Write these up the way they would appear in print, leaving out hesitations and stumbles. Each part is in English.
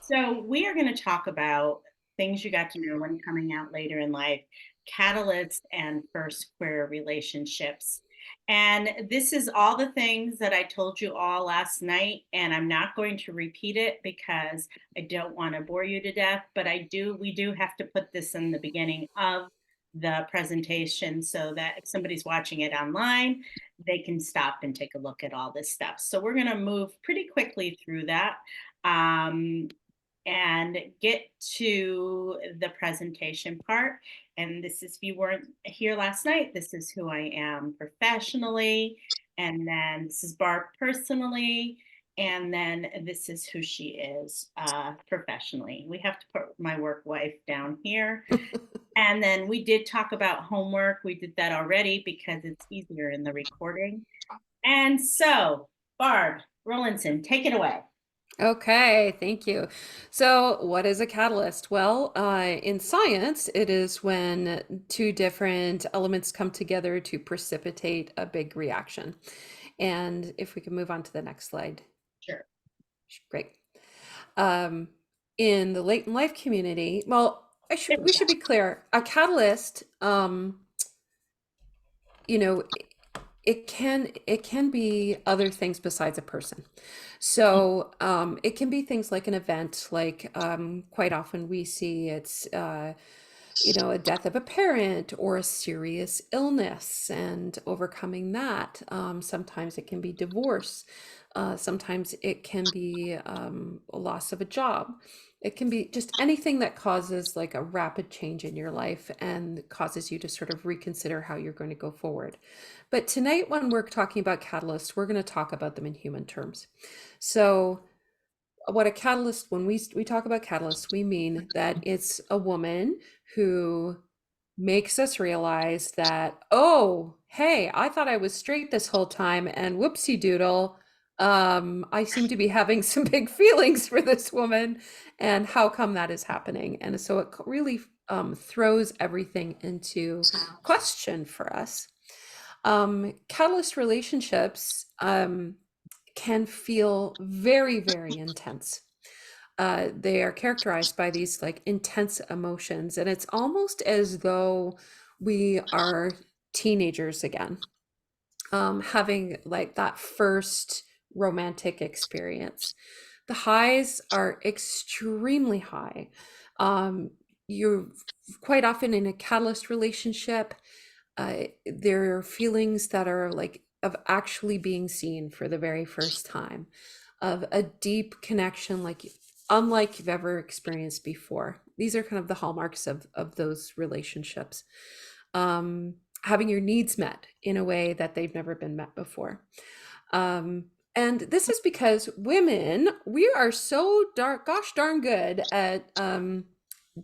So we are going to talk about things you got to know when coming out later in life, catalysts and first queer relationships. And this is all the things that I told you all last night, and I'm not going to repeat it because I don't want to bore you to death, but we do have to put this in the beginning of the presentation so that if somebody's watching it online, they can stop and take a look at all this stuff. So we're going to move pretty quickly through that. Um, and get to the presentation part. And this is, if you weren't here last night, this is who I am professionally. And then this is Barb personally. And then this is who she is professionally. We have to put my work wife down here. And then we did talk about homework. We did that already because it's easier in the recording. And so, Barb Rollinson, take it away. Okay, thank you. So, what is a catalyst? Well, in science, it is when two different elements come together to precipitate a big reaction. And if we can move on to the next slide. Sure. Great. Um, in the late in life community, well, There we we should go. be clear. A catalyst, you know, it can be other things besides a person. So it can be things like an event, like quite often we see it's a death of a parent or a serious illness and overcoming that. Sometimes it can be divorce. Sometimes it can be a loss of a job. It can be just anything that causes like a rapid change in your life and causes you to sort of reconsider how you're going to go forward. But tonight, when we're talking about catalysts, we're going to talk about them in human terms. So, what a catalyst, when we talk about catalysts, we mean that it's a woman who makes us realize that, oh, hey, I thought I was straight this whole time, and whoopsie doodle, I seem to be having some big feelings for this woman, and how come that is happening? And so it really throws everything into question for us. Catalyst relationships can feel very, very intense. They are characterized by these like intense emotions, and it's almost as though we are teenagers again, having like that first romantic experience. The highs are extremely high. You're quite often in a catalyst relationship. There are feelings that are like of actually being seen for the very first time, of a deep connection, like unlike you've ever experienced before. These are kind of the hallmarks of those relationships. Having your needs met in a way that they've never been met before. And this is because women, we are so gosh darn good at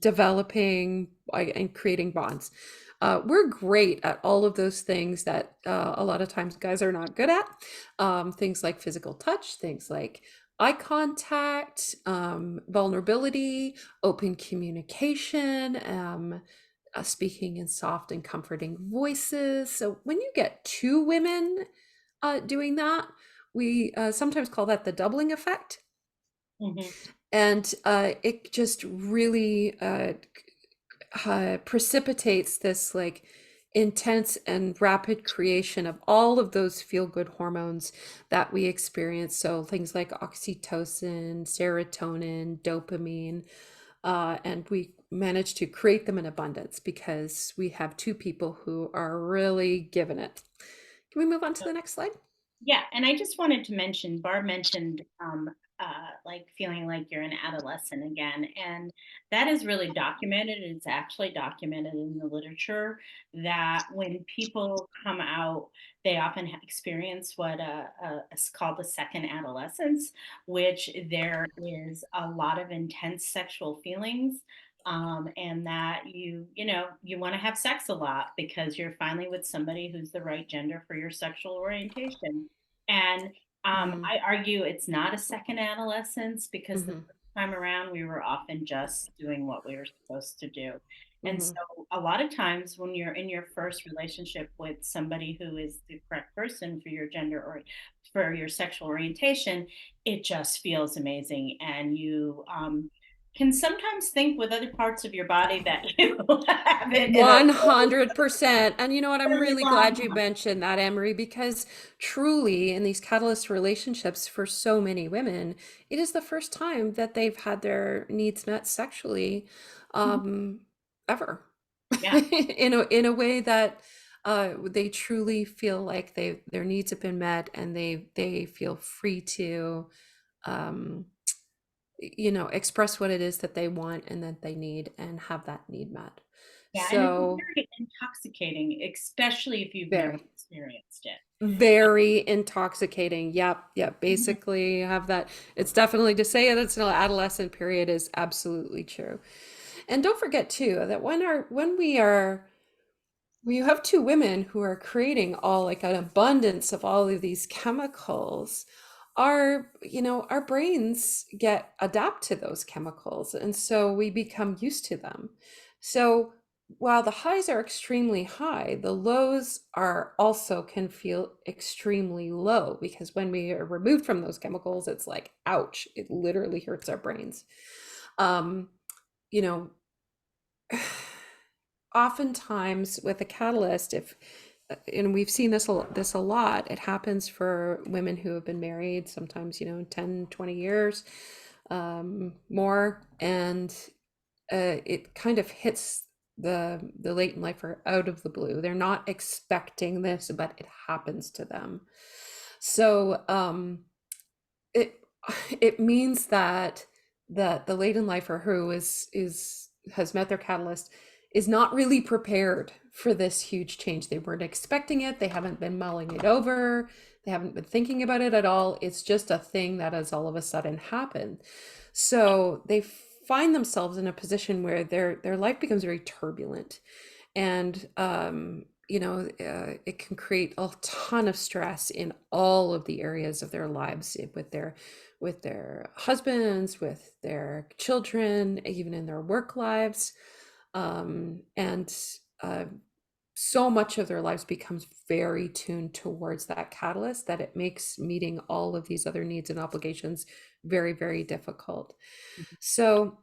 developing and creating bonds. We're great at all of those things that a lot of times guys are not good at. Things like physical touch, things like eye contact, vulnerability, open communication, speaking in soft and comforting voices. So when you get two women doing that, we sometimes call that the doubling effect. Mhm. And it just really precipitates this like intense and rapid creation of all of those feel good hormones that we experience. So things like oxytocin, serotonin, dopamine, and we manage to create them in abundance because we have two people who are really giving it. Can we move on to the next slide? Yeah, and I just wanted to mention, Barb mentioned like feeling like you're an adolescent again, and that is really documented. It's actually documented in the literature that when people come out, they often experience what is called the second adolescence, which there is a lot of intense sexual feelings. And that you want to have sex a lot because you're finally with somebody who's the right gender for your sexual orientation. And Mm, I argue it's not a second adolescence because the hmm first time around, we were often just doing what we were supposed to do. And Hmm. so, a lot of times, when you're in your first relationship with somebody who is the correct person for your gender or for your sexual orientation, it just feels amazing. And you can sometimes think with other parts of your body that you haven't in a really, 100%. And you know what? I'm really really long glad you time. mentioned that, Emery, because truly, in these catalyst relationships for so many women, it is the first time that they've had their needs met sexually, Mhm. um, ever, Yeah. in a way that they truly feel like their needs have been met, and they feel free to um, express what it is that they want and that they need and have that need met. Yeah, and it's So very intoxicating, especially if you've never very, experienced it. very intoxicating. Yep, yep. Mhm. Basically, you have that. It's definitely, to say that it's an adolescent period is absolutely true. And don't forget too that when you have two women who are creating all like an abundance of all of these chemicals, our brains get adapt to those chemicals, and so we become used to them. So while the highs are extremely high, the lows are also can feel extremely low, because when we are removed from those chemicals, it's like, ouch, it literally hurts our brains. Um, you know, Oftentimes with a catalyst, if and we've seen this a lot, it happens for women who have been married sometimes, 10, 20 years, more, and it kind of hits the latent lifer out of the blue. They're not expecting this, but it happens to them. So it it means that the latent lifer who is has met their catalyst is not really prepared for this huge change. They weren't expecting it. They haven't been mulling it over. They haven't been thinking about it at all. It's just a thing that has all of a sudden happened. So they find themselves in a position where their life becomes very turbulent, and it can create a ton of stress in all of the areas of their lives, with their husbands, with their children, even in their work lives. And uh, so much of their lives becomes very tuned towards that catalyst that it makes meeting all of these other needs and obligations very, very difficult. So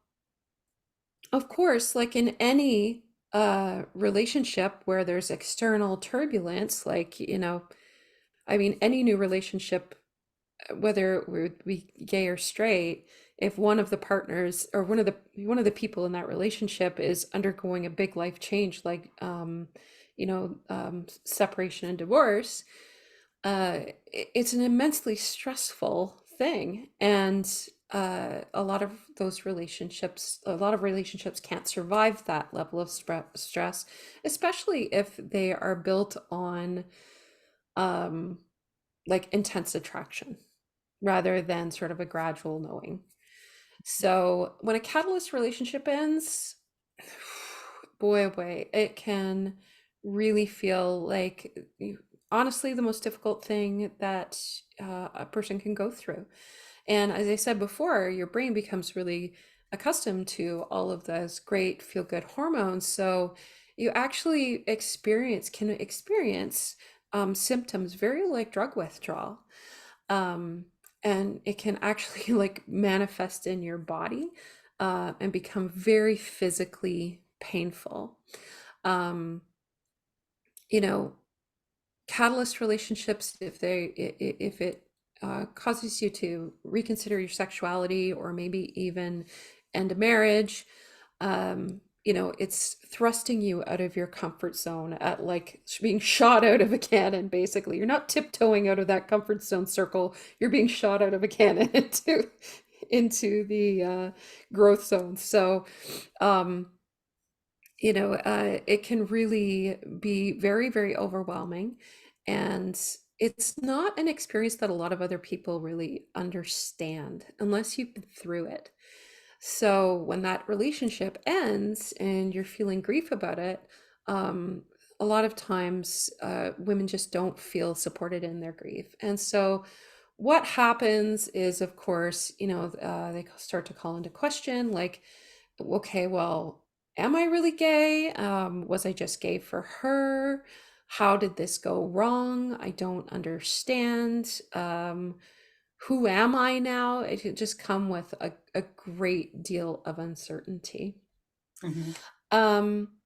of course, like in any relationship where there's external turbulence, like, I mean, any new relationship, whether we gay or straight, if one of the partners or one of the people in that relationship is undergoing a big life change, like separation and divorce, it's an immensely stressful thing. And a lot of relationships can't survive that level of stress, especially if they are built on um, like intense attraction rather than sort of a gradual knowing. So when a catalyst relationship ends, boy, oh boy, it can really feel like, honestly, the most difficult thing that a person can go through. And as I said before, your brain becomes really accustomed to all of those great feel good hormones. So you actually can experience symptoms very like drug withdrawal. Um, and it can actually like manifest in your body and become very physically painful. Um, you know, Catalyst relationships, if it causes you to reconsider your sexuality or maybe even end a marriage, it's thrusting you out of your comfort zone, at like being shot out of a cannon. Basically, you're not tiptoeing out of that comfort zone circle, you're being shot out of a cannon into the growth zone. So it can really be very, very overwhelming. And it's not an experience that a lot of other people really understand unless you've been through it. So when that relationship ends and you're feeling grief about it, um, a lot of times women just don't feel supported in their grief. And so what happens is, of course, they start to call into question, like, okay, well, am I really gay? Was I just gay for her? How did this go wrong? I don't understand. Who am I now? It could just come with a great deal of uncertainty. Mhm. Um,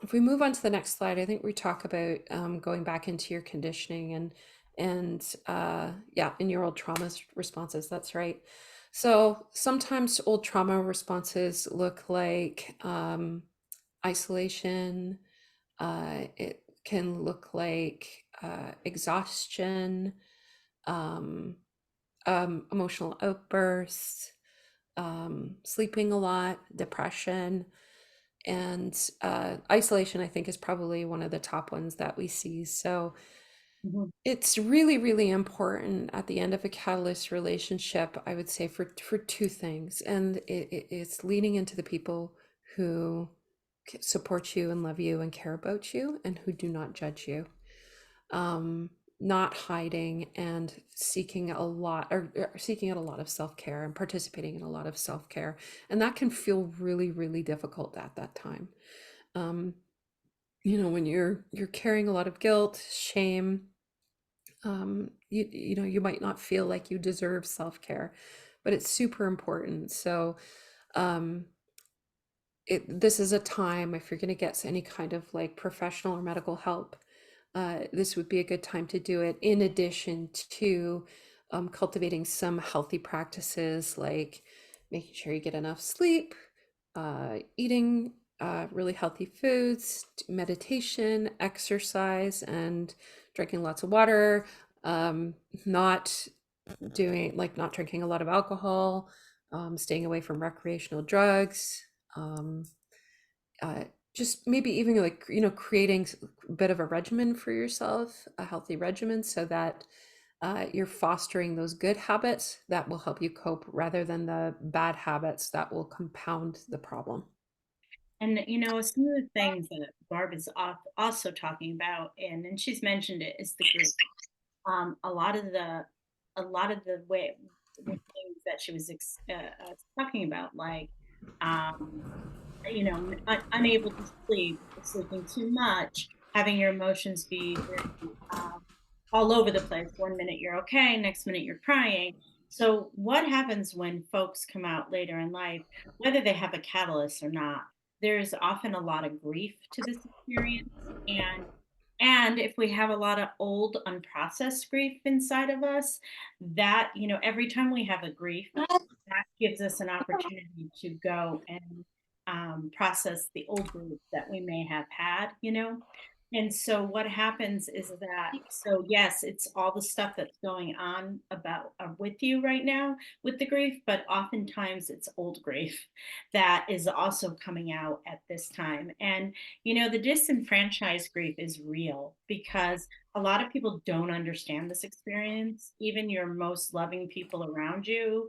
if we move on to the next slide, I think we talk about going back into your conditioning and yeah, in your old trauma responses. That's right. So sometimes old trauma responses look like isolation. It can look like exhaustion, um, emotional outbursts, sleeping a lot, depression. And isolation, I think, is probably one of the top ones that we see. So Mhm. it's really, really important at the end of a catalyst relationship, I would say, for two things. And it's leaning into the people who support you and love you and care about you and who do not judge you. um, Not hiding and seeking a lot or seeking out a lot of self-care and participating in a lot of self-care. And that can feel really, really difficult at that time. Um, when you're carrying a lot of guilt, shame, you might not feel like you deserve self-care, but it's super important. So um, this is a time, if you're going to get any kind of like professional or medical help, this would be a good time to do it, in addition to cultivating some healthy practices like making sure you get enough sleep, eating really healthy foods, meditation, exercise, and drinking lots of water, um, not not drinking a lot of alcohol, staying away from recreational drugs. Um, uh, just maybe even like creating a bit of a regimen for yourself, a healthy regimen, so that you're fostering those good habits that will help you cope rather than the bad habits that will compound the problem. And some of the things that Barb is also talking about, and she's mentioned it, is the grief. A lot of the way the things that she was talking about, like um, unable to sleep, sleeping too much, having your emotions be very all over the place. One minute you're okay, next minute you're crying. So, what happens when folks come out later in life, whether they have a catalyst or not? There's often a lot of grief to this experience, and if we have a lot of old unprocessed grief inside of us, that every time we have a grief, that gives us an opportunity to go and process the old grief that we may have had. And so what happens is that, so yes, it's all the stuff that's going on about with you right now with the grief, but oftentimes it's old grief that is also coming out at this time. And the disenfranchised grief is real because a lot of people don't understand this experience. Even your most loving people around you,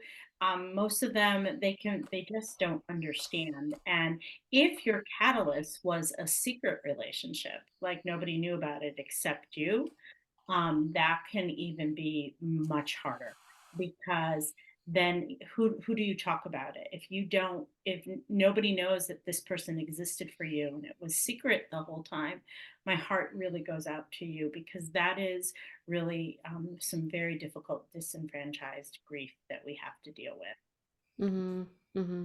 most of them, they just don't understand. And if your catalyst was a secret relationship, like nobody knew about it except you, that can even be much harder because then who do you talk about it if you don't if nobody knows that this person existed for you and it was secret the whole time. My heart really goes out to you because that is really some very difficult disenfranchised grief that we have to deal with. Hmm. Hmm.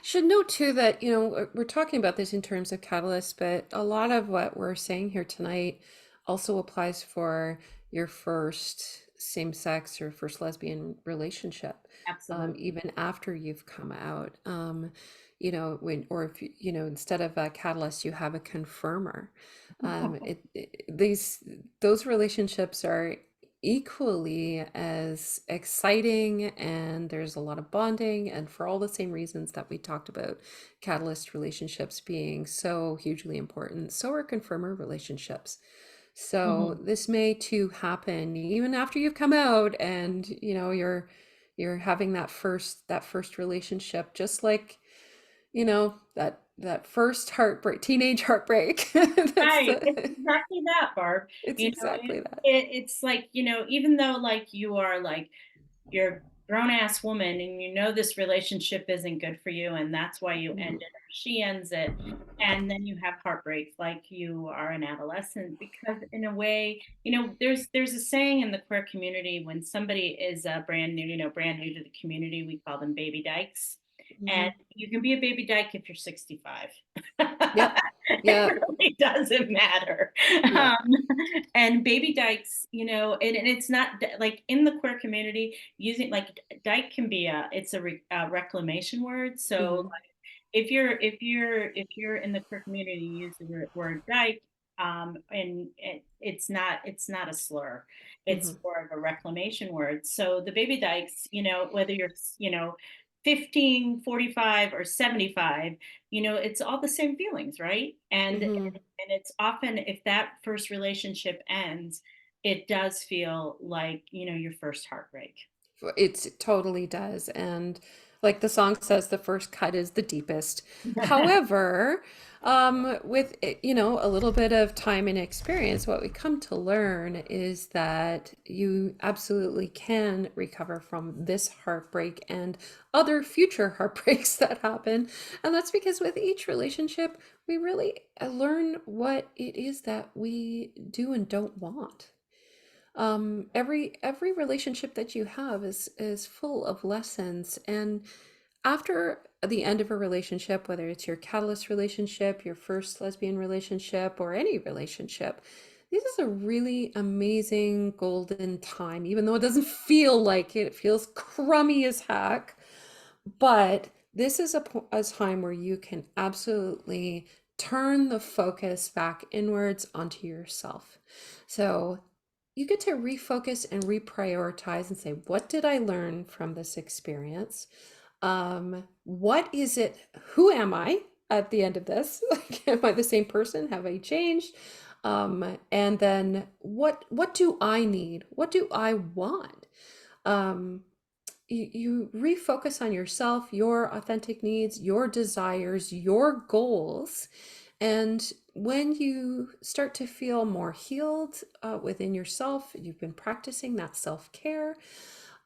Should note too that, we're talking about this in terms of catalysts, but a lot of what we're saying here tonight also applies for your first same-sex or first lesbian relationship, Absolutely. even after you've come out. When, or if instead of a catalyst, you have a confirmer. Those relationships are equally as exciting, and there's a lot of bonding, and for all the same reasons that we talked about catalyst relationships being so hugely important, so are confirmer relationships. So Mhm. this may too happen even after you've come out, and you're having that first relationship, just like that that first heartbreak, teenage heartbreak. That's Right, it's the exactly that, Barb. it's You know, exactly that. it's like, even though, like, you are, like, you're a grown ass woman and you know this relationship isn't good for you and that's why you end Mhm. it or she ends it, and then you have heartbreak like you are an adolescent, because in a way, there's a saying in the queer community: when somebody is brand new to the community, we call them baby dykes. And Mhm. you can be a baby dyke if you're 65. Yep. It Yep. really doesn't matter. Yep. And baby dykes, and it's not like in the queer community, using like dyke can be a reclamation word. So Mhm. like, if you're in the queer community, you use the word dyke, and it's not a slur. It's Mhm. more of a reclamation word. So the baby dykes, whether you're 15, 45, or 75, it's all the same feelings, right? Mhm. And it's often, if that first relationship ends, it does feel like, your first heartbreak. It totally does. And like the song says, the first cut is the deepest. However, with a little bit of time and experience, what we come to learn is that you absolutely can recover from this heartbreak and other future heartbreaks that happen. And that's because with each relationship, we really learn what it is that we do and don't want. Every relationship that you have is full of lessons. And after the end of a relationship, whether it's your catalyst relationship, your first lesbian relationship, or any relationship, this is a really amazing golden time, even though it doesn't feel like it. It feels crummy as heck. But this is a time where you can absolutely turn the focus back inwards onto yourself. So you get to refocus and reprioritize and say, what did I learn from this experience? What is it? Who am I at the end of this? Like, am I the same person? Have I changed? And then what do I need? What do I want? Um, you refocus on yourself, your authentic needs, your desires, your goals. And when you start to feel more healed within yourself, you've been practicing that self-care.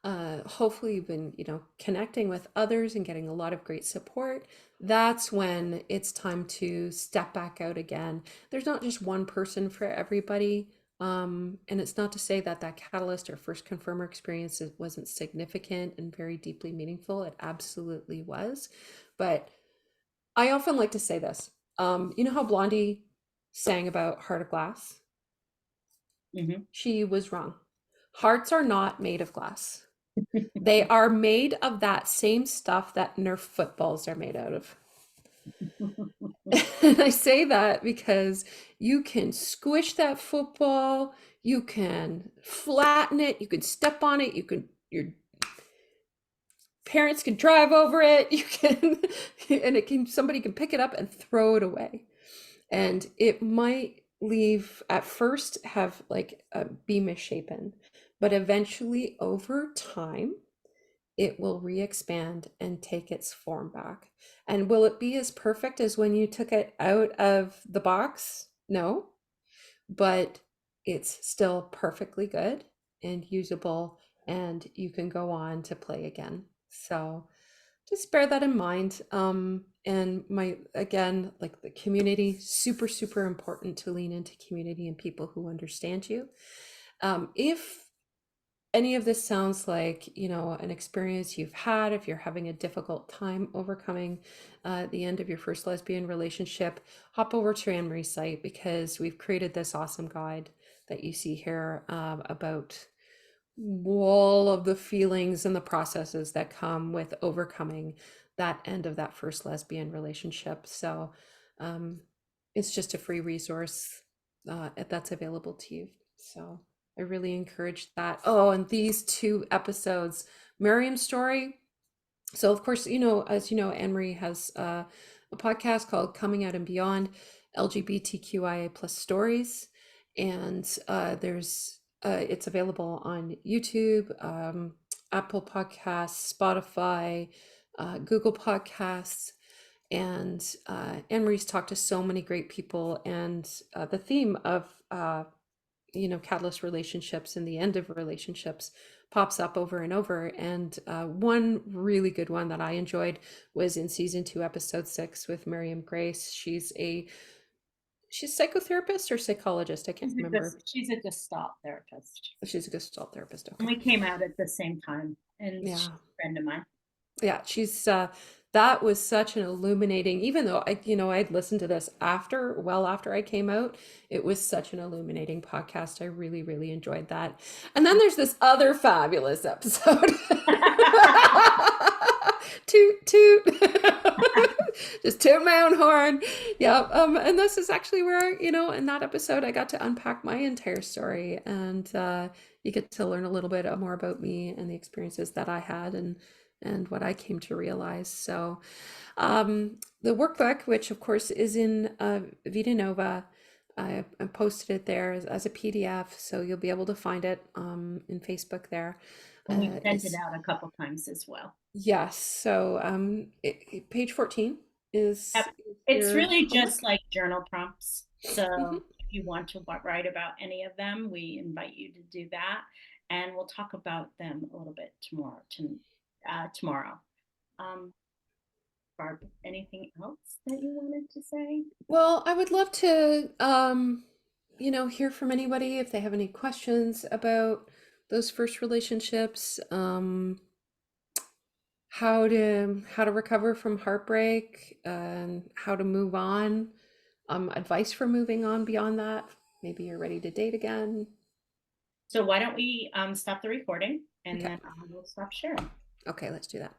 Hopefully you've been, connecting with others and getting a lot of great support. That's when it's time to step back out again. There's not just one person for everybody. And it's not to say that that catalyst or first confirmer experience wasn't significant and very deeply meaningful. It absolutely was. But I often like to say this. You know how Blondie sang about Heart of Glass? Mhm. She was wrong. Hearts are not made of glass. They are made of that same stuff that Nerf footballs are made out of. And I say that because you can squish that football, you can flatten it, you can step on it, your parents can drive over it, you can, and somebody can pick it up and throw it away. And it might leave at first have like be misshapen, but eventually over time it will re-expand and take its form back. And will it be as perfect as when you took it out of the box? No, but it's still perfectly good and usable, and you can go on to play again. So just bear that in mind. And my, again, like the community, super, super important to lean into community and people who understand you. If any of this sounds like an experience you've had, if you're having a difficult time overcoming the end of your first lesbian relationship, hop over to Anne-Marie's site, because we've created this awesome guide that you see here about all of the feelings and the processes that come with overcoming that end of that first lesbian relationship. So um, it's just a free resource that's available to you. So I really encourage that. Oh, and these two episodes, Miriam's story. So of course, as you know, Anne-Marie has a podcast called Coming Out and Beyond LGBTQIA plus stories. And it's available on YouTube, Apple Podcasts, Spotify, Google Podcasts. And Anne Marie's talked to so many great people, and the theme of catalyst relationships and the end of relationships pops up over and over. And one really good one that I enjoyed was in season 2, episode 6, with Miriam Grace. She's a psychotherapist or psychologist. I can't remember. She's a Gestalt therapist. She's a Gestalt therapist. And Okay. we came out at the same time, and she's Yeah. a friend of mine. Yeah, she's that was such an illuminating, even though I'd listened to this well after I came out, it was such an illuminating podcast. I really, really enjoyed that. And then there's this other fabulous episode. Toot toot. Just toot my own horn. Yeah. And this is actually where, in that episode I got to unpack my entire story, and you get to learn a little bit more about me and the experiences that I had, and what I came to realize. So the workbook, which of course is in Vita Nova, I posted it there as a PDF, so you'll be able to find it in Facebook there. And we sent it Is out a couple times as well. Yes, so page 14 Yep. is It's your really just homework. like journal prompts. Hmm. So if you want to write about any of them, we invite you to do that. And we'll talk about them a little bit tomorrow. Um, Barb, anything else that you wanted to say? Well, I would love to hear from anybody if they have any questions about those first relationships. How to recover from heartbreak, and how to move on, advice for moving on beyond that. Maybe you're ready to date again. So why don't we stop the recording, and Okay. then we'll stop sharing. Okay, let's do that.